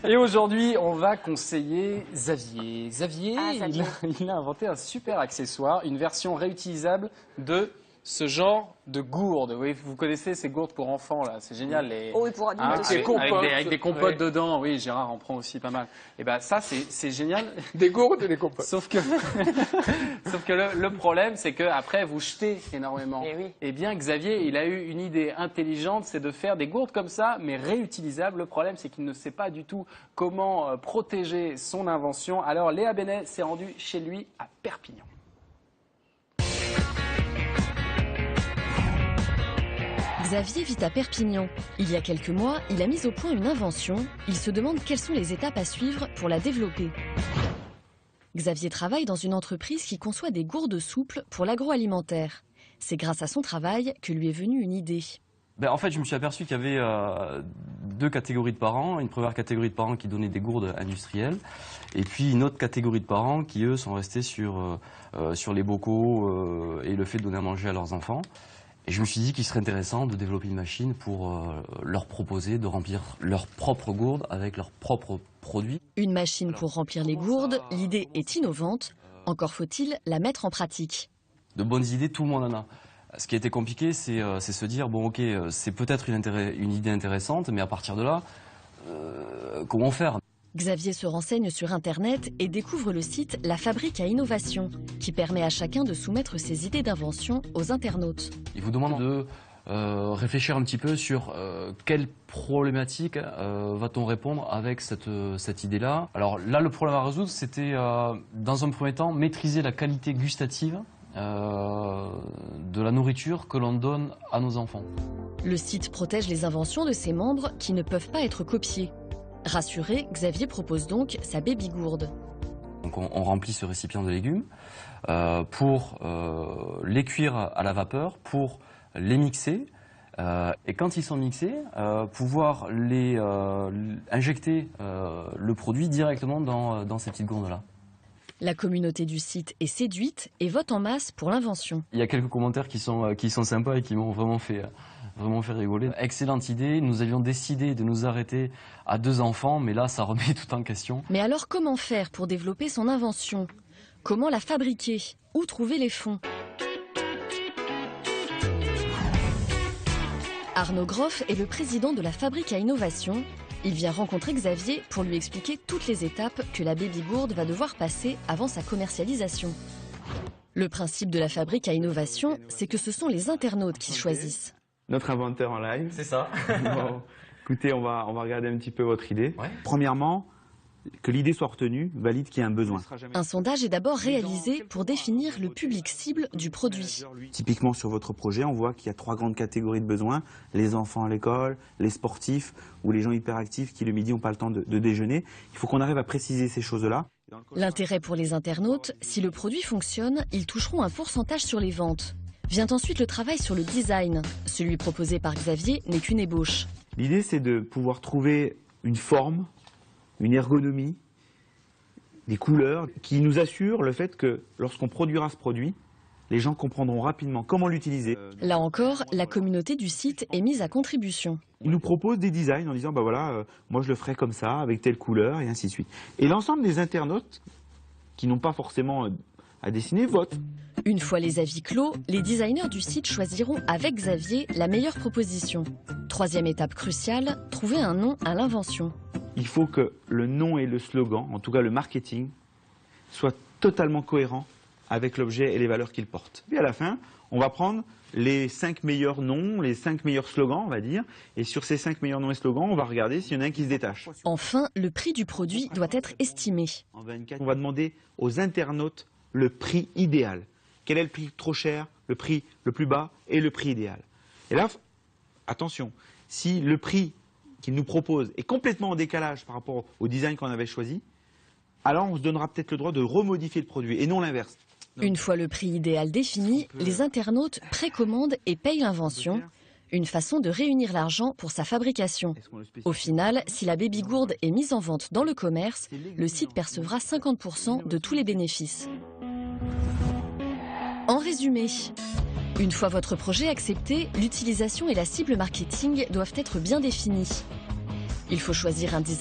Et aujourd'hui, on va conseiller Xavier. Xavier, Xavier. il a inventé un super accessoire, une version réutilisable de ce genre de gourde. Oui, vous connaissez ces gourdes pour enfants, là, c'est génial. Oh oui, pour adultes aussi. Avec des compotes dedans. Oui, Gérard en prend aussi pas mal. Et ben ça, c'est génial. Des gourdes et des compotes. Sauf que, le problème, c'est qu'après, vous jetez énormément. Eh oui. Et bien, Xavier, il a eu une idée intelligente, c'est de faire des gourdes comme ça, mais réutilisables. Le problème, c'est qu'il ne sait pas du tout comment protéger son invention. Alors, Léa Benet s'est rendue chez lui à Perpignan. Xavier vit à Perpignan. Il y a quelques mois, il a mis au point une invention. Il se demande quelles sont les étapes à suivre pour la développer. Xavier travaille dans une entreprise qui conçoit des gourdes souples pour l'agroalimentaire. C'est grâce à son travail que lui est venue une idée. En fait, je me suis aperçu qu'il y avait deux catégories de parents. Une première catégorie de parents qui donnaient des gourdes industrielles. Et puis une autre catégorie de parents qui, eux, sont restés sur les bocaux et le fait de donner à manger à leurs enfants. Et je me suis dit qu'il serait intéressant de développer une machine pour leur proposer de remplir leurs propres gourdes avec leurs propres produits. Une machine pour remplir les gourdes, l'idée est innovante. Encore faut-il la mettre en pratique. De bonnes idées, tout le monde en a. Ce qui a été compliqué, c'est se dire, bon ok, c'est peut-être une idée intéressante, mais à partir de là, comment faire ? Xavier se renseigne sur Internet et découvre le site La Fabrique à Innovation, qui permet à chacun de soumettre ses idées d'invention aux internautes. Il vous demande de réfléchir un petit peu sur quelle problématique va-t-on répondre avec cette idée-là. Alors là, le problème à résoudre, c'était dans un premier temps maîtriser la qualité gustative de la nourriture que l'on donne à nos enfants. Le site protège les inventions de ses membres qui ne peuvent pas être copiées. Rassuré, Xavier propose donc sa baby gourde. Donc on remplit ce récipient de légumes pour les cuire à la vapeur, pour les mixer. Et quand ils sont mixés, pouvoir injecter le produit directement dans ces petites gourdes-là. La communauté du site est séduite et vote en masse pour l'invention. Il y a quelques commentaires qui sont sympas et qui m'ont vraiment fait rigoler. Excellente idée, nous avions décidé de nous arrêter à 2 enfants, mais là ça remet tout en question. Mais alors comment faire pour développer son invention? Comment la fabriquer? Où trouver les fonds? Arnaud Groff est le président de la Fabrique à Innovation. Il vient rencontrer Xavier pour lui expliquer toutes les étapes que la baby gourde va devoir passer avant sa commercialisation. Le principe de la Fabrique à Innovation, c'est que ce sont les internautes qui choisissent. Notre inventeur en live. C'est ça. Bon, écoutez, on va regarder un petit peu votre idée. Ouais. Premièrement, que l'idée soit retenue valide qu'il y a un besoin. Un sondage est d'abord réalisé pour définir le public cible du produit. Typiquement sur votre projet, on voit qu'il y a 3 grandes catégories de besoins. Les enfants à l'école, les sportifs ou les gens hyperactifs qui le midi n'ont pas le temps de déjeuner. Il faut qu'on arrive à préciser ces choses-là. L'intérêt pour les internautes, si le produit fonctionne, ils toucheront un pourcentage sur les ventes. Vient ensuite le travail sur le design. Celui proposé par Xavier n'est qu'une ébauche. L'idée, c'est de pouvoir trouver une forme, une ergonomie, des couleurs qui nous assurent le fait que lorsqu'on produira ce produit, les gens comprendront rapidement comment l'utiliser. Là encore, la communauté du site est mise à contribution. Ils nous proposent des designs en disant, bah voilà, moi je le ferai comme ça, avec telle couleur, et ainsi de suite. Et l'ensemble des internautes, qui n'ont pas forcément à dessiner, votent. Une fois les avis clos, les designers du site choisiront avec Xavier la meilleure proposition. Troisième étape cruciale, trouver un nom à l'invention. Il faut que le nom et le slogan, en tout cas le marketing, soient totalement cohérents avec l'objet et les valeurs qu'il porte. Puis à la fin, on va prendre les 5 meilleurs noms, les 5 meilleurs slogans, on va dire, et sur ces 5 meilleurs noms et slogans, on va regarder s'il y en a un qui se détache. Enfin, le prix du produit doit être estimé. On va demander aux internautes le prix idéal. Quel est le prix trop cher, le prix le plus bas et le prix idéal. Et là, attention, si le prix qu'ils nous proposent est complètement en décalage par rapport au design qu'on avait choisi, alors on se donnera peut-être le droit de remodifier le produit et non l'inverse. Une fois le prix idéal défini, les internautes précommandent et payent l'invention. Une façon de réunir l'argent pour sa fabrication. Au final, si la baby gourde est mise en vente dans le commerce, le site percevra 50% de tous les bénéfices. En résumé, une fois votre projet accepté, l'utilisation et la cible marketing doivent être bien définies. Il faut choisir un design